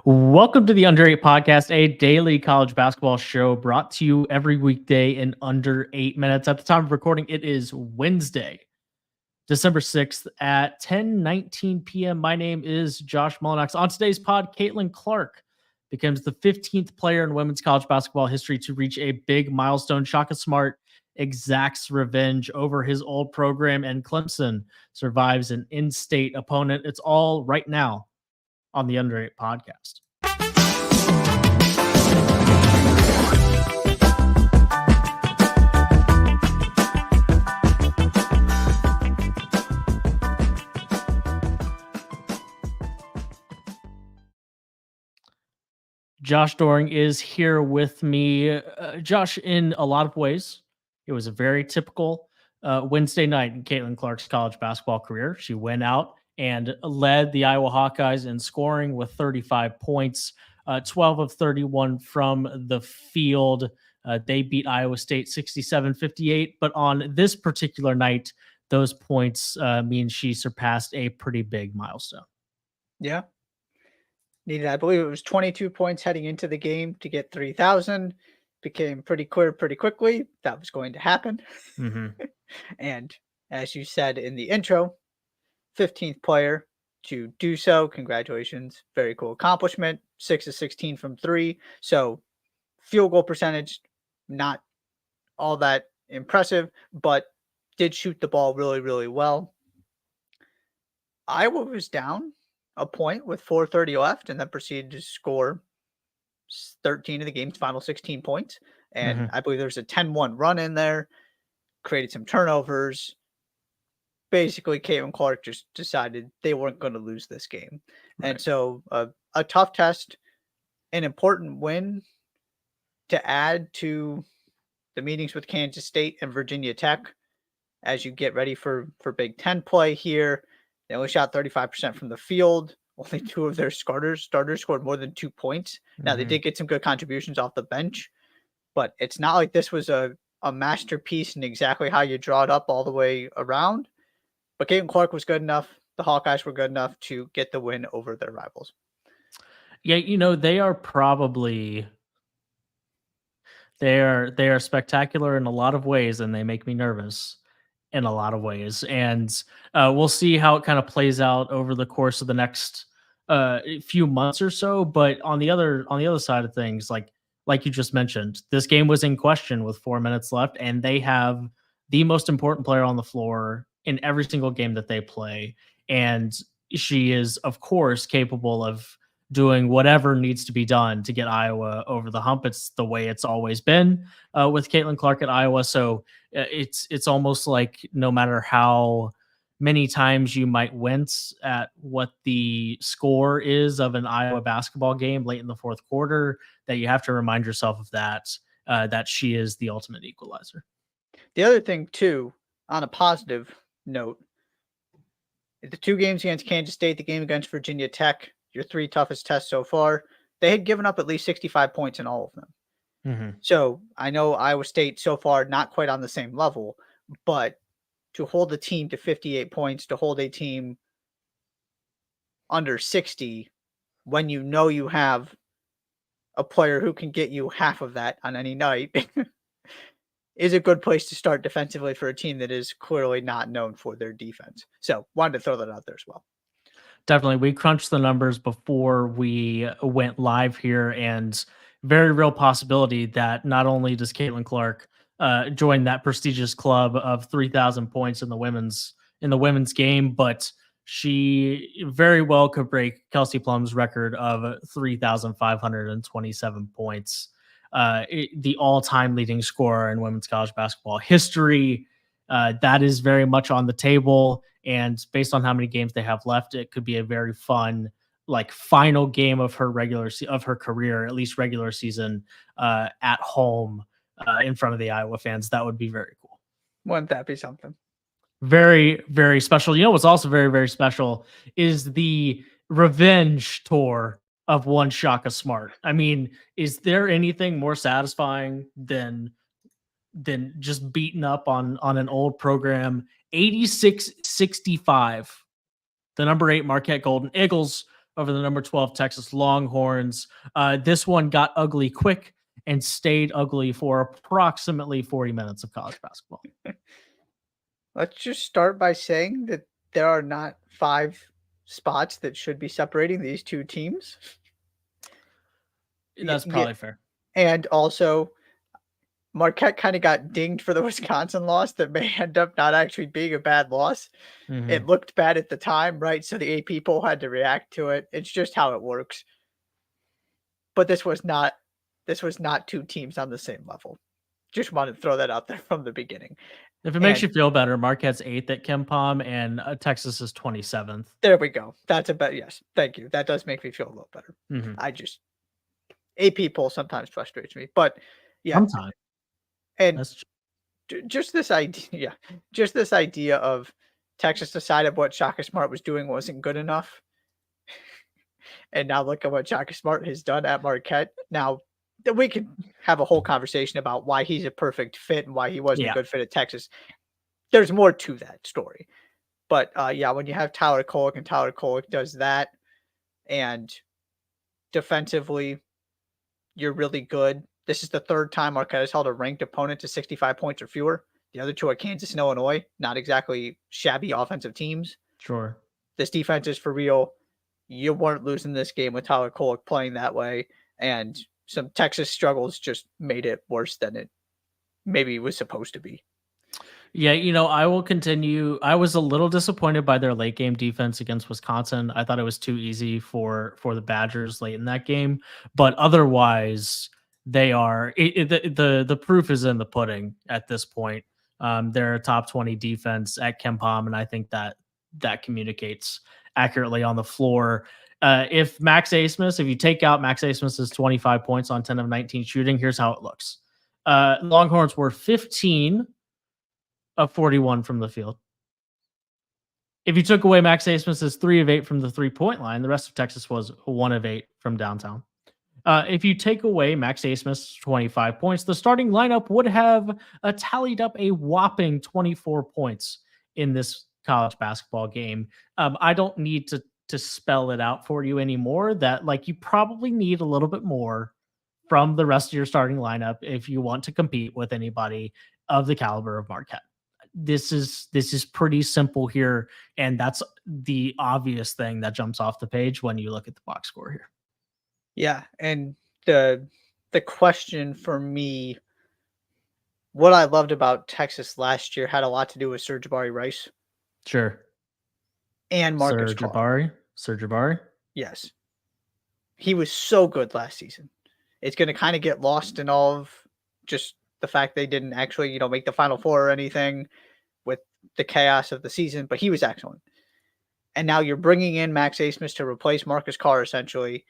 Welcome to the Under 8 Podcast, a daily college basketball show brought to you every weekday in under 8 minutes. At the time of recording, it is Wednesday, December 6th at 10:19 p.m. My name is Josh Mullenix. On today's pod, Caitlin Clark becomes the 15th player in women's college basketball history to reach a big milestone. Shaka Smart exacts revenge over his old program, and Clemson survives an in-state opponent. It's all right now on the Under 8 Podcast. Josh Doering is here with me. Josh, in a lot of ways, it was a very typical Wednesday night in Caitlin Clark's college basketball career. She went out and led the Iowa Hawkeyes in scoring with 35 points, 12 of 31 from the field. They beat Iowa State 67-58, but on this particular night, those points mean she surpassed a pretty big milestone. Yeah. Needed, I believe it was 22 points heading into the game to get 3,000. Became pretty clear pretty quickly that was going to happen. Mm-hmm. And as you said in the intro, 15th player to do so. Congratulations. Very cool accomplishment. 6 of 16 from 3. So field goal percentage, not all that impressive, but did shoot the ball really, really well. Iowa was down a point with 4:30 left and then proceeded to score 13 of the game's final 16 points. And I believe there's a 10-1 run in there, created some turnovers. Basically, Caitlin Clark just decided they weren't going to lose this game. Right. And so a tough test, an important win to add to the meetings with Kansas State and Virginia Tech as you get ready for Big Ten play here. They only shot 35% from the field. Only 2 of their starters scored more than 2 points. Now, they did get some good contributions off the bench, but it's not like this was a masterpiece in exactly how you draw it up all the way around. But Caitlin Clark was good enough. The Hawkeyes were good enough to get the win over their rivals. Yeah, they are probably they are spectacular in a lot of ways, and they make me nervous in a lot of ways. And we'll see how it kind of plays out over the course of the next few months or so. But on the other side of things, like you just mentioned, this game was in question with 4 minutes left, and they have the most important player on the floor in every single game that they play. And she is, of course, capable of doing whatever needs to be done to get Iowa over the hump. It's the way it's always been with Caitlin Clark at Iowa. So it's almost like no matter how many times you might wince at what the score is of an Iowa basketball game late in the fourth quarter, that you have to remind yourself of that she is the ultimate equalizer. The other thing, too, on a positive note, the 2 games against Kansas State, the game against Virginia Tech, your 3 toughest tests so far, they had given up at least 65 points in all of them. So I know Iowa State so far not quite on the same level, but to hold a team to 58 points, to hold a team under 60, when you know you have a player who can get you half of that on any night, is a good place to start defensively for a team that is clearly not known for their defense. So wanted to throw that out there as well. Definitely. We crunched the numbers before we went live here, and very real possibility that not only does Caitlin Clark join that prestigious club of 3,000 points in the women's game, but she very well could break Kelsey Plum's record of 3,527 points. The all-time leading scorer in women's college basketball history. That is very much on the table. And based on how many games they have left, it could be a very fun, final game of her career, at least regular season, at home in front of the Iowa fans. That would be very cool. Wouldn't that be something? Very, very special. You know what's also very, very special is the revenge tour of one Shaka Smart. I mean, is there anything more satisfying than just beating up on an old program? 86-65, the number 8 Marquette Golden Eagles over the number 12 Texas Longhorns. This one got ugly quick and stayed ugly for approximately 40 minutes of college basketball. Let's just start by saying that there are not 5 spots that should be separating these 2 teams. That's probably fair. And also, Marquette kinda got dinged for the Wisconsin loss that may end up not actually being a bad loss. It looked bad at the time, right? So the AP poll had to react to it. It's just how it works. But this was not 2 teams on the same level. Just wanted to throw that out there from the beginning. If it makes you feel better, Marquette's 8th at KenPom and Texas is 27th. There we go. That's a bet. Yes, thank you. That does make me feel a little better. I just AP poll sometimes frustrates me, but yeah, Sometimes. and That's just this idea, just this idea of Texas decided what Shaka Smart was doing wasn't good enough, and now look at what Shaka Smart has done at Marquette. Now we can have a whole conversation about why he's a perfect fit and why he wasn't a good fit at Texas. There's more to that story, but yeah, when you have Tyler Kolek and Tyler Kolek does that, and defensively, you're really good. This is the 3rd time Marquette has held a ranked opponent to 65 points or fewer. The other 2 are Kansas and Illinois, not exactly shabby offensive teams. Sure. This defense is for real. You weren't losing this game with Tyler Kolek playing that way, and some Texas struggles just made it worse than it maybe was supposed to be. Yeah, I will continue. I was a little disappointed by their late game defense against Wisconsin. I thought it was too easy for the Badgers late in that game, but otherwise, they are the proof is in the pudding at this point. They're a top 20 defense at KenPom, and I think that communicates accurately on the floor. If you take out Max Asmus's 25 points on 10 of 19 shooting, here's how it looks. Longhorns were 15 of 41 from the field. If you took away Max Asmus's 3 of 8 from the 3-point line, the rest of Texas was 1 of 8 from downtown. If you take away Max Asmus's 25 points, the starting lineup would have tallied up a whopping 24 points in this college basketball game. I don't need to spell it out for you anymore. That you probably need a little bit more from the rest of your starting lineup if you want to compete with anybody of the caliber of Marquette. This is pretty simple here, and that's the obvious thing that jumps off the page when you look at the box score here. Yeah, and the question for me, what I loved about Texas last year had a lot to do with Serge Rice. Sure. And Marcus Carr. Serge Jabari? Yes. He was so good last season. It's going to kind of get lost in all of just the fact they didn't actually, make the Final Four or anything with the chaos of the season, but he was excellent. And now you're bringing in Max Asmus to replace Marcus Carr, essentially,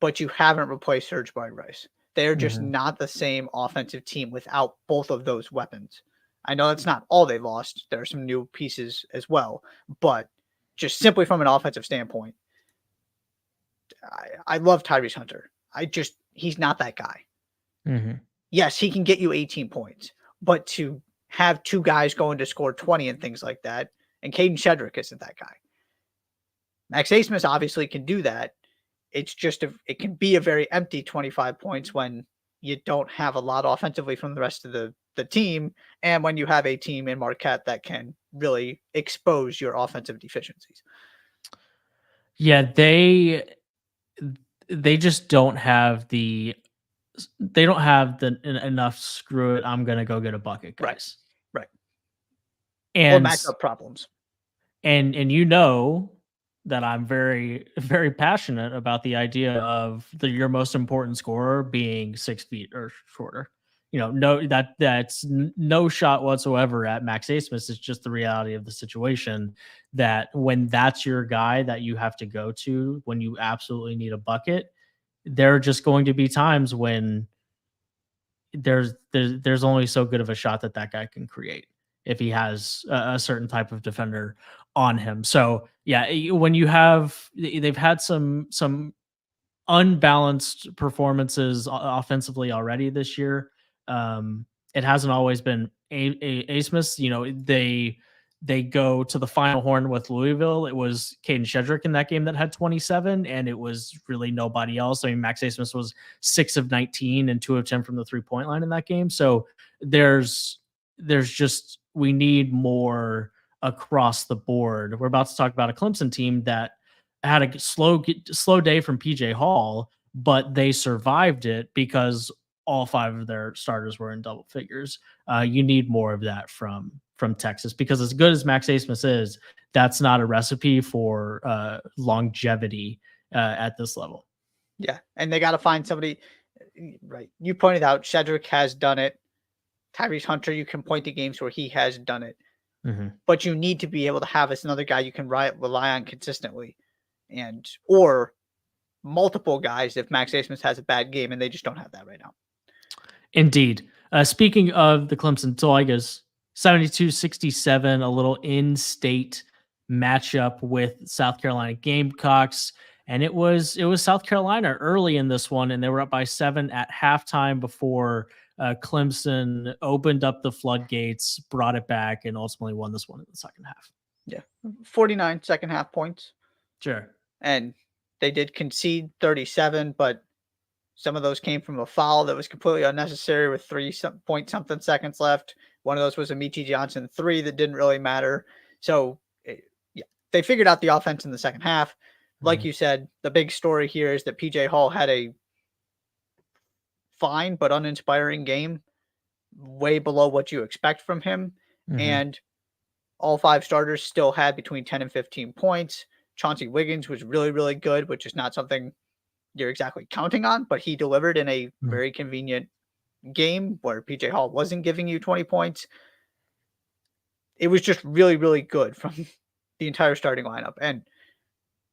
but you haven't replaced Serge Rice. They're just not the same offensive team without both of those weapons. I know that's not all they lost. There are some new pieces as well, but just simply from an offensive standpoint, I love Tyrese Hunter. He's not that guy. Yes, he can get you 18 points, but to have 2 guys going to score 20 and things like that, and Caden Shedrick isn't that guy. Max Asmus obviously can do that. It's just it can be a very empty 25 points when you don't have a lot offensively from the rest of the team, and when you have a team in Marquette that can really expose your offensive deficiencies. Yeah, they just don't have enough screw it, I'm gonna go get a bucket, guys. Right. And matchup problems. And that I'm very, very passionate about the idea of your most important scorer being 6 feet or shorter. That's no shot whatsoever at Max Asmus. It's just the reality of the situation that when that's your guy that you have to go to when you absolutely need a bucket, there are just going to be times when there's only so good of a shot that guy can create if he has a certain type of defender on him. So yeah, when they've had some unbalanced performances offensively already this year. It hasn't always been Asmus. They go to the final horn with Louisville. It was Caden Shedrick in that game that had 27, and it was really nobody else. I mean, Max Asmus was 6 of 19 and 2 of 10 from the 3-point line in that game. So there's just, we need more across the board. We're about to talk about a Clemson team that had a slow day from PJ Hall, but they survived it because all 5 of their starters were in double figures. You need more of that from Texas, because as good as Max Asmus is, that's not a recipe for longevity at this level. Yeah, and they got to find somebody. Right, you pointed out Shedrick has done it. Tyrese Hunter, you can point to games where he has done it, but you need to be able to have another guy you can rely on consistently, or multiple guys if Max Asmus has a bad game, and they just don't have that right now. Indeed. Speaking of the Clemson Tigers, 72-67, a little in-state matchup with South Carolina Gamecocks. And it was South Carolina early in this one, and they were up by 7 at halftime before Clemson opened up the floodgates, brought it back, and ultimately won this one in the second half. Yeah, 49 second half points. Sure. And they did concede 37, but some of those came from a foul that was completely unnecessary with 3-point-something seconds left. One of those was a Michi Johnson 3 that didn't really matter. So, yeah, they figured out the offense in the second half. Like you said, the big story here is that PJ Hall had a fine but uninspiring game, way below what you expect from him. And all 5 starters still had between 10 and 15 points. Chauncey Wiggins was really, really good, which is not something you're exactly counting on, but he delivered in a very convenient game where PJ Hall wasn't giving you 20 points. It was just really, really good from the entire starting lineup. And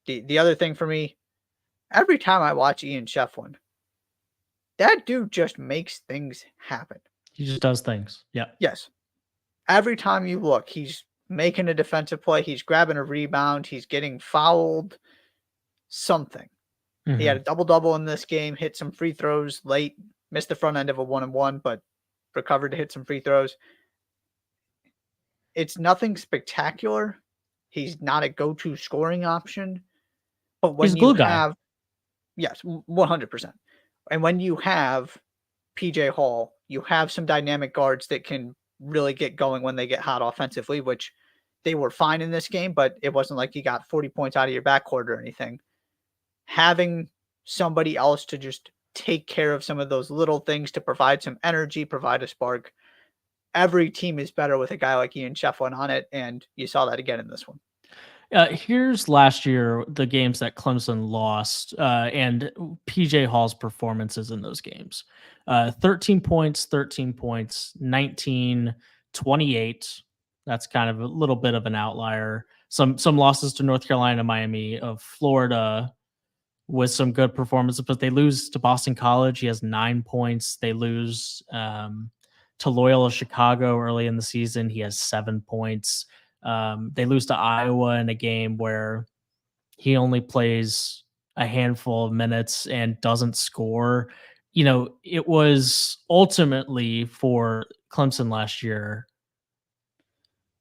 the other thing for me, every time I watch Ian Shefflin, that dude just makes things happen. He just does things. Yeah. Yes. Every time you look, he's making a defensive play. He's grabbing a rebound. He's getting fouled. Something. He had a double-double in this game, hit some free throws late, missed the front end of a 1-and-1, but recovered to hit some free throws. It's nothing spectacular. He's not a go-to scoring option. But when you have, yes, 100%. And when you have PJ Hall, you have some dynamic guards that can really get going when they get hot offensively, which they were fine in this game, but it wasn't like you got 40 points out of your backcourt or anything. Having somebody else to just take care of some of those little things to provide some energy, provide a spark. Every team is better with a guy like Ian Shefflin on it, and you saw that again in this one. Here's last year, the games that Clemson lost, and PJ Hall's performances in those games. 13 points, 19, 28. That's kind of a little bit of an outlier. Some losses to North Carolina, Miami, of Florida, with some good performances, but they lose to Boston College. He has 9 points. They lose to Loyola Chicago early in the season. He has 7 points. They lose to Iowa in a game where he only plays a handful of minutes and doesn't score. You know, it was ultimately for Clemson last year.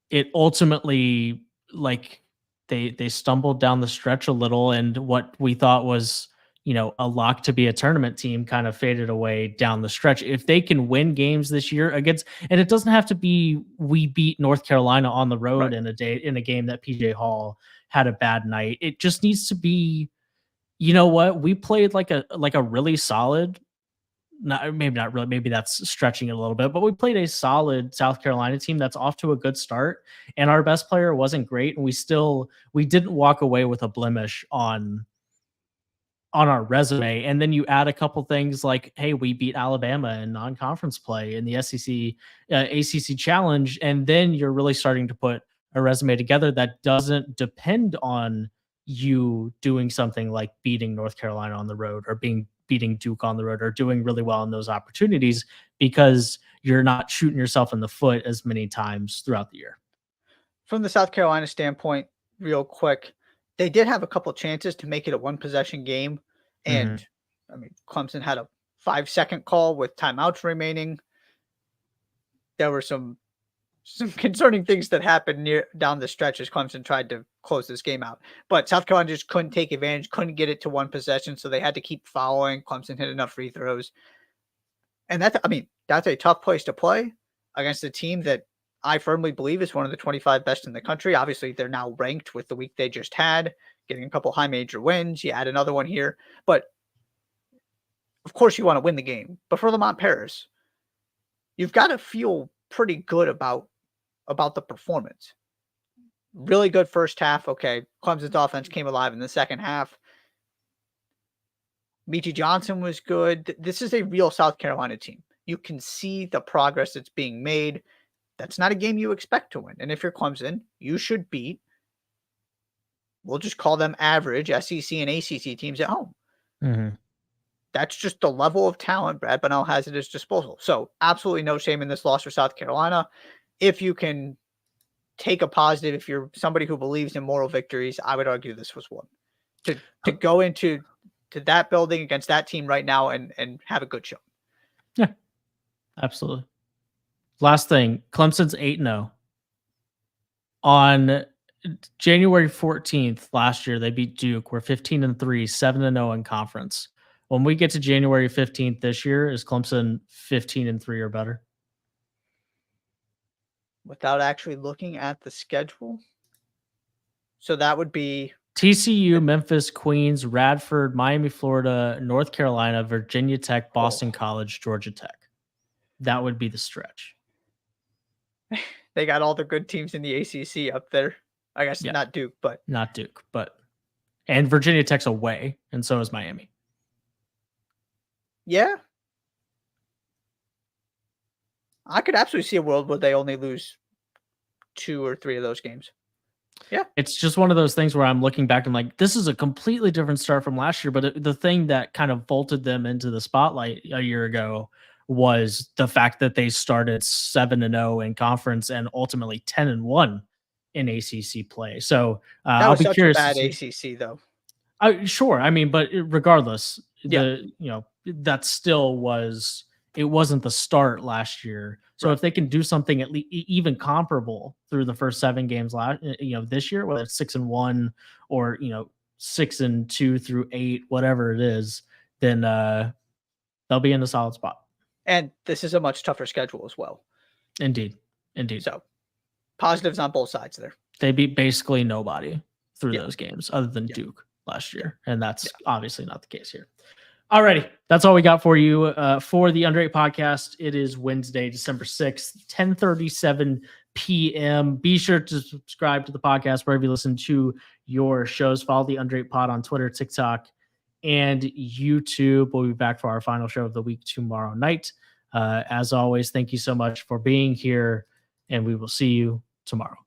It ultimately, like, they stumbled down the stretch a little, and what we thought was, you know, a lock to be a tournament team kind of faded away down the stretch. If they can win games this year against, and it doesn't have to be we beat North Carolina on the road in a game that PJ Hall had a bad night. It just needs to be, you know what, we played like a really solid, maybe not really, maybe that's stretching it a little bit, but we played a solid South Carolina team that's off to a good start, and our best player wasn't great, and we didn't walk away with a blemish on our resume. And then you add a couple things like, hey, we beat Alabama in non-conference play in the SEC ACC challenge, and then you're really starting to put a resume together that doesn't depend on you doing something like beating North Carolina on the road, or beating Duke on the road, or doing really well in those opportunities, because you're not shooting yourself in the foot as many times throughout the year. From the South Carolina standpoint, real quick, they did have a couple chances to make it a 1-possession game. And I mean, Clemson had a 5-second call with timeouts remaining. There were some some concerning things that happened down the stretch as Clemson tried to close this game out. But South Carolina just couldn't take advantage, couldn't get it to one possession, so they had to keep following. Clemson hit enough free throws. And that's a tough place to play against a team that I firmly believe is one of the 25 best in the country. Obviously, they're now ranked with the week they just had, getting a couple high major wins. You add another one here. But of course you want to win the game. But for Lamont Paris, you've got to feel pretty good about the performance. Really good first half. Okay, Clemson's offense came alive in the second half. Michi Johnson was good. This is a real South Carolina team. You can see the progress that's being made. That's not a game you expect to win. And if you're Clemson, you should beat, we'll just call them average SEC and ACC teams at home. Mm-hmm. That's just the level of talent Brad Bunnell has at his disposal. So absolutely no shame in this loss for South Carolina. If you can take a positive, if you're somebody who believes in moral victories, I would argue this was one. To go into that building against that team right now and have a good show. Yeah, absolutely. Last thing, Clemson's 8-0. On January 14th last year, they beat Duke. We're 15-3, 7-0 in conference. When we get to January 15th this year, is Clemson 15-3 or better? Without actually looking at the schedule. So that would be TCU, Memphis, Queens, Radford, Miami, Florida, North Carolina, Virginia Tech, Boston College, Georgia Tech. That would be the stretch. They got all the good teams in the ACC up there. I guess not Duke, but and Virginia Tech's away, and so is Miami. Yeah. I could absolutely see a world where they only lose 2 or 3 of those games. Yeah. It's just one of those things where I'm looking back and like, this is a completely different start from last year. But the thing that kind of vaulted them into the spotlight a year ago was the fact that they started 7-0 in conference and ultimately 10-1 in ACC play. So I'll be curious. That was such a bad ACC though. Sure. I mean, but regardless, that still was, it wasn't the start last year. So if they can do something at least even comparable through the first 7 games this year, whether it's 6-1 or 6-2 through 8, whatever it is, then they'll be in a solid spot. And this is a much tougher schedule as well. Indeed. So positives on both sides there. They beat basically nobody through those games other than Duke last year. And that's obviously not the case here. Alrighty, that's all we got for you for the Under 8 podcast. It is Wednesday, December 6th, 10:37 p.m. Be sure to subscribe to the podcast wherever you listen to your shows. Follow the Under 8 pod on Twitter, TikTok, and YouTube. We'll be back for our final show of the week tomorrow night. As always, thank you so much for being here, and we will see you tomorrow.